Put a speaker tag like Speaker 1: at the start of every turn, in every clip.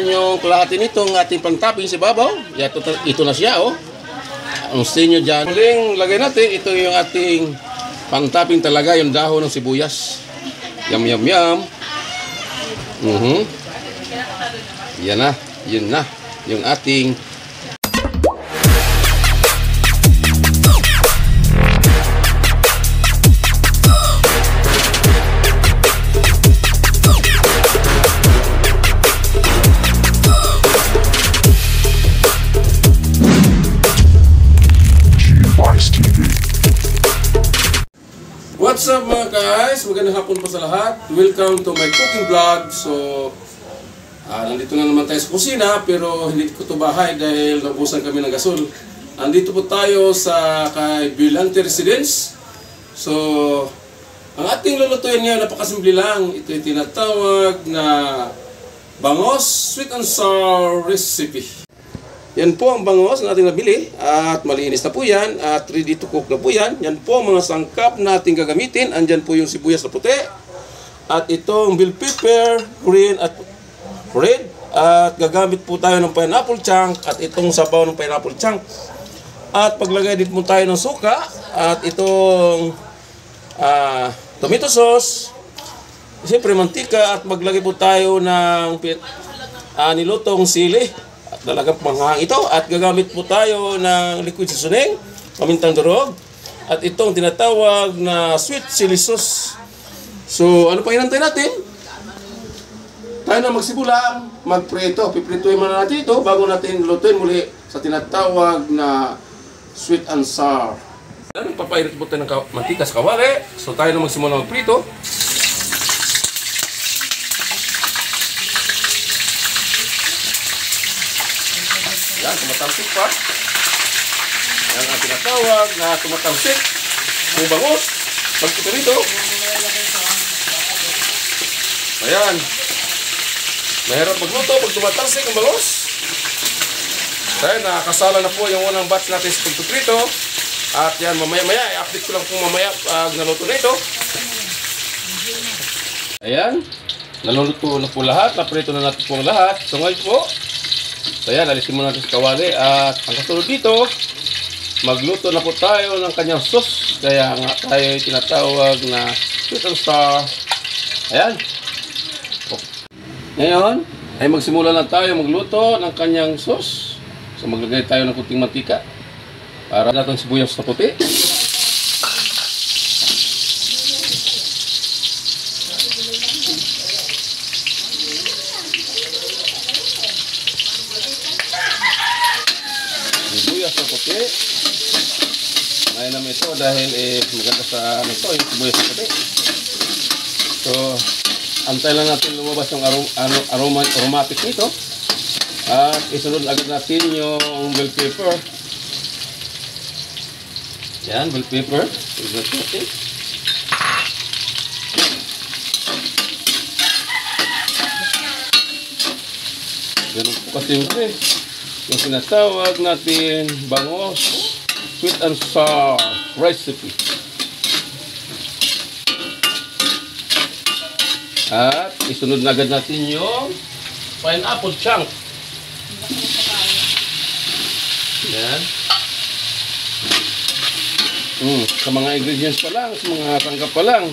Speaker 1: Yung kalahati nito ng ating pang-topping sa babaw. Ito na siya, oh. Ang nyo dyan. Muling lagay natin, ito yung ating pang-topping talaga, yung dahon ng sibuyas. Yum, yum, yum. Yan na, yun na. Yung ating What's up mga guys? Magandang hapon po sa lahat. Welcome to my cooking vlog. So, nandito na naman tayo sa kusina pero hindi ko ito bahay dahil naubusan kami ng gasol. Nandito po tayo sa kay Violante Residence. So, ang ating lulutuin ngayon napakasimple lang. Ito yung tinatawag na bangos sweet and sour recipe. Yan po ang bangos na ating nabili at malinis na po yan at ready to cook na po yan. Yan po ang mga sangkap na ating gagamitin. Andyan po yung sibuyas na puti at itong bell pepper, green at red. At gagamit po tayo ng pineapple chunk at itong sabaw ng pineapple chunk. At paglagay din po tayo ng suka at itong tomato sauce. Siyempre mantika at maglagay po tayo ng nilutong sili. Talagang panghang ito at gagamit po tayo ng liquid seasoning, pamintang durog at itong tinatawag na sweet chili sauce. So ano pa hinantay natin? Tayo na magsibulang, magprito. Piprituin muna natin ito bago natin lutuin muli sa tinatawag na sweet and sour. Papainit po tayo ng mantika sa kawali. So tayo na magsimula magprito. Yan, tumatalsik pa. Yan ang tinatawag na tumatalsik. Ang bangus. Pagkita rito. Ayan. Mahirap magluto pag tumatalsik ang bangus. Ayan, nakakasala na po yung unang batch natin sa pagpiprito. At yan, mamaya-maya, i-update ko lang po mamaya pag naluto na ito. Ayan. Naluluto na po lahat. Naprito na natin po ang lahat. So ngayon po, so yan, alisin muna natin sa kawali at ang kasunod dito, magluto na po tayo ng kanyang sauce. Kaya nga tayo tinatawag na sweet and sour. Ayan. Ngayon, ay magsimula na tayo magluto ng kanyang sauce. So maglagay tayo ng kunting mantika para natin sibuyas na puti. Sibuyas na puti. Ngayon naman ito dahil maganda sa ito, yung sibuyas na puti. So, antay lang natin lumabas yung aromatic nito. At isunod agad natin yung bell pepper. Yan, bell pepper. Ganun po kasi yung sinatawag natin bangos sweet and sour recipe. At isunod na agad natin yung pineapple chunk. Yan. Sa mga ingredients pa lang, sa mga sangkap pa lang,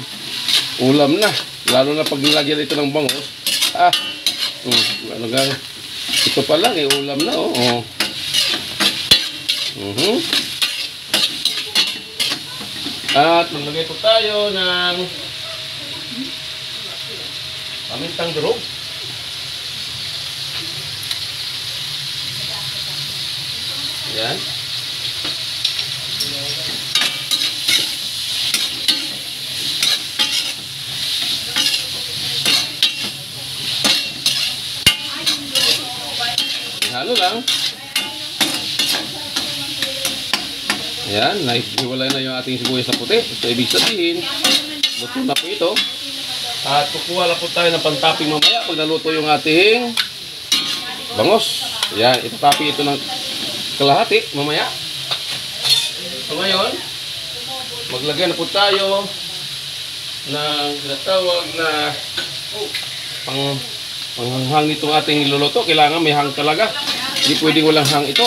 Speaker 1: ulam na. Lalo na pag nilagyan ito ng bangos. Ito pa lang, ulam na, oh. At maglagay po tayo ng pamintang durog. Yan. Halo lang. Ayan, naihiwalay na yung ating sibuyas na puti. So, ibig sabihin, luto na po ito. At kukuha lang po tayo ng pang-topping mamaya pag naluto yung ating bangos. Ayan, ito-topping ito ng kalahati mamaya. So, ngayon, maglagay na po tayo ng tinatawag na Panghanghang nitong ating niluluto, kailangan may hang talaga. Hindi pwedeng walang hang ito.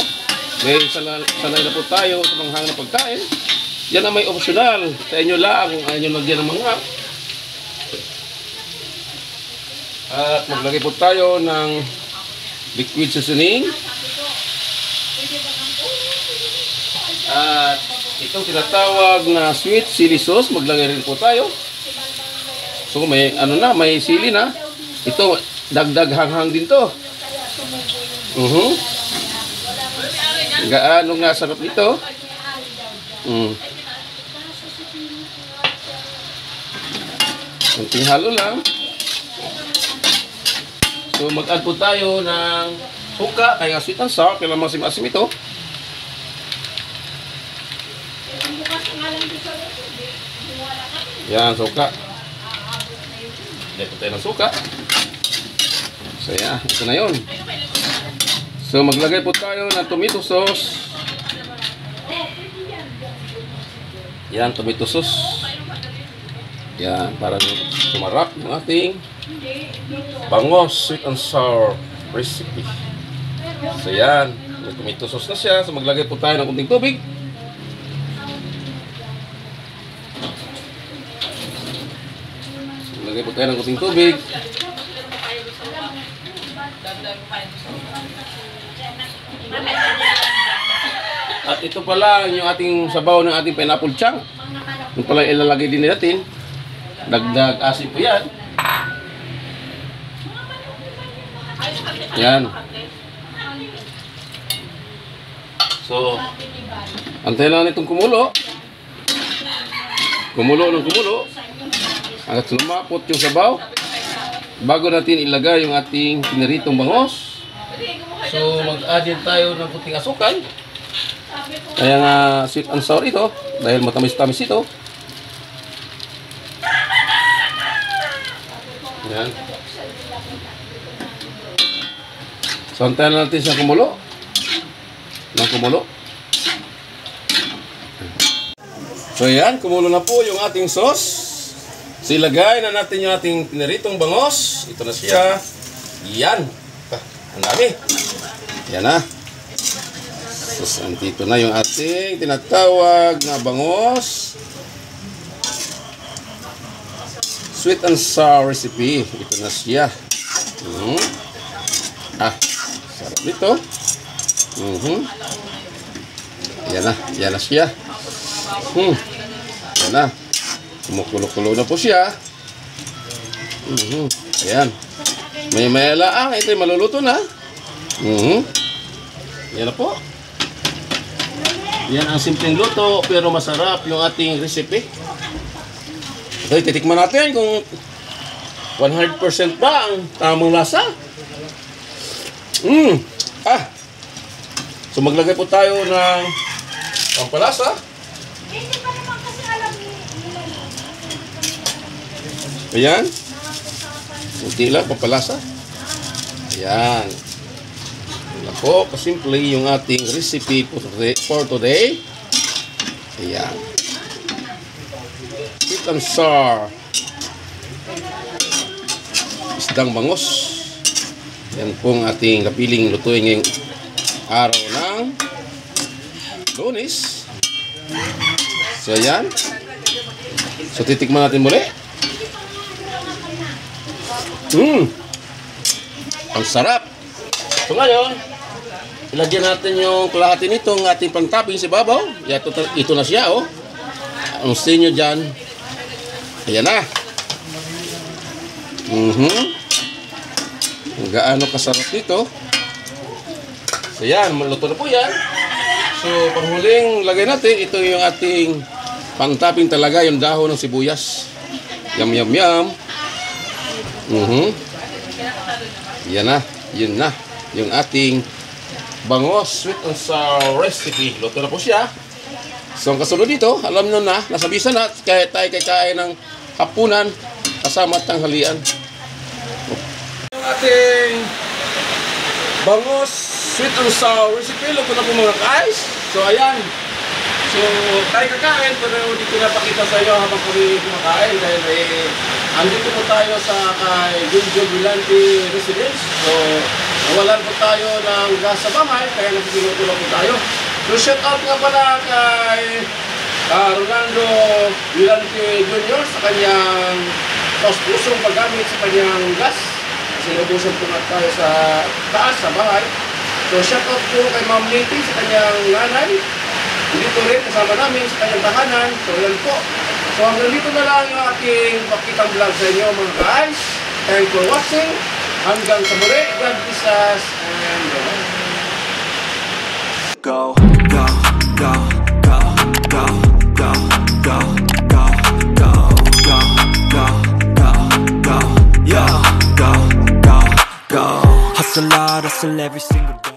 Speaker 1: Dahil sanay na po tayo sa manghang na pagkain. Yan ang may optional. Sa inyo lang kung ayaw nyo lagyan ng manghang. At maglagay po tayo ng liquid seasoning. At itong tinatawag na sweet chili sauce, maglagay rin po tayo. So may may sili na. Ito dagdag hanghang din to. Gaano nga sarap nito. Kunting halo lang. So mag-add po tayo ng suka, kaya sweet and sour, kailangan masim-asim ito. Yan, suka. Lagyan po tayo ng suka. So yan, ito na yun. So maglagay po tayo ng tomato sauce. Yan, tomato sauce. Yan, para sumarap yung ating bangos sweet and sour recipe. So yan, may tomato sauce na siya. So maglagay po tayo ng kunting tubig. Maglagay po tayo ng kunting tubig. At ito pala yung ating sabaw ng ating pineapple chunk. Yung pala ilalagay din natin. Dagdag asin po yan. Yan. So, antayin lang itong kumulo. Kumulo ng kumulo. Hanggat lumapot yung sabaw. Bago natin ilagay yung ating piniritong bangos. So, mag-add tayo ng kunting asukal. Kaya nga sweet and sour ito. Dahil matamis-tamis ito. Yan. So, antayin natin siya kumulo. Ng kumulo. So, yan. Kumulo na po yung ating sauce. So, ilagay na natin yung ating piniritong bangos. Ito na siya. Yan. Ang dami. Yan na. So, andito na yung ating tinatawag na bangos. Sweet and sour recipe. Ito na siya. Sarap nito. Yan na. Yan na siya. Yan na. Kumukulo-kulo na po siya. Ayan. May mayalaang. Ito yung maluluto na. Yan na po. Yan ang simpleng luto pero masarap yung ating recipe. So, titikman natin kung 100% ba ang tamang lasa. So maglagay po tayo ng pampalasa. Ayan. Kunti lang pampalasa. Ayan. Ayan po, kasimple yung ating recipe for today. Ayan. Sweet and sour. Isdang bangos. Yan po ang ating kapiling lutuin ngayong araw ng Lunes. So, ayan. So, titikman natin muli. Ang sarap. So, ngayon, ilagyan natin yung kalahati nito ng ating pang-topping sa babaw. Ito na siya, oh. Ang stay nyo dyan. Ayan na. Gaano kasarap nito. So yan, maluto na po yan. So panghuling lagay natin, ito yung ating pang-topping talaga, yung dahon ng sibuyas. Yum yum yum. Yan na, yun na. Yung ating bangos sweet and sour recipe. Luto na po siya. So ang kasunod dito, alam nyo na, nasabisa na, kahit tayo kakain ng hapunan kasama at tanghalian. Yung ating bangos sweet and sour recipe, luto na po mga guys. So ayan. So tayo kakain, pero hindi ko napakita sa iyo habang kami kumakain dahil andito po tayo sa kay Junjun Vilante Residence. So, nawalan po tayo ng gas sa bahay, kaya nagpinutulong po tayo. So, shout out nga pala kay Rolando Vilante Jr. sa kanyang taus-pusong paggamit sa kanyang gas. Kasi nabusan po nga tayo sa taas, sa bahay. So, shout out po kay Ma'am Niti sa kanyang nanay. Dito rin kasama namin sa kanyang tahanan. So, yan po. So, hanggang dito na lang yung aking pakitang vlog sa inyo mga guys. Thanks for watching. Hanggang sa muli. God bless us. And
Speaker 2: go, go, go, go, go, go, go, go, go, go, go, go, go, yeah, go, go, go. Hustle hard, hustle every single day.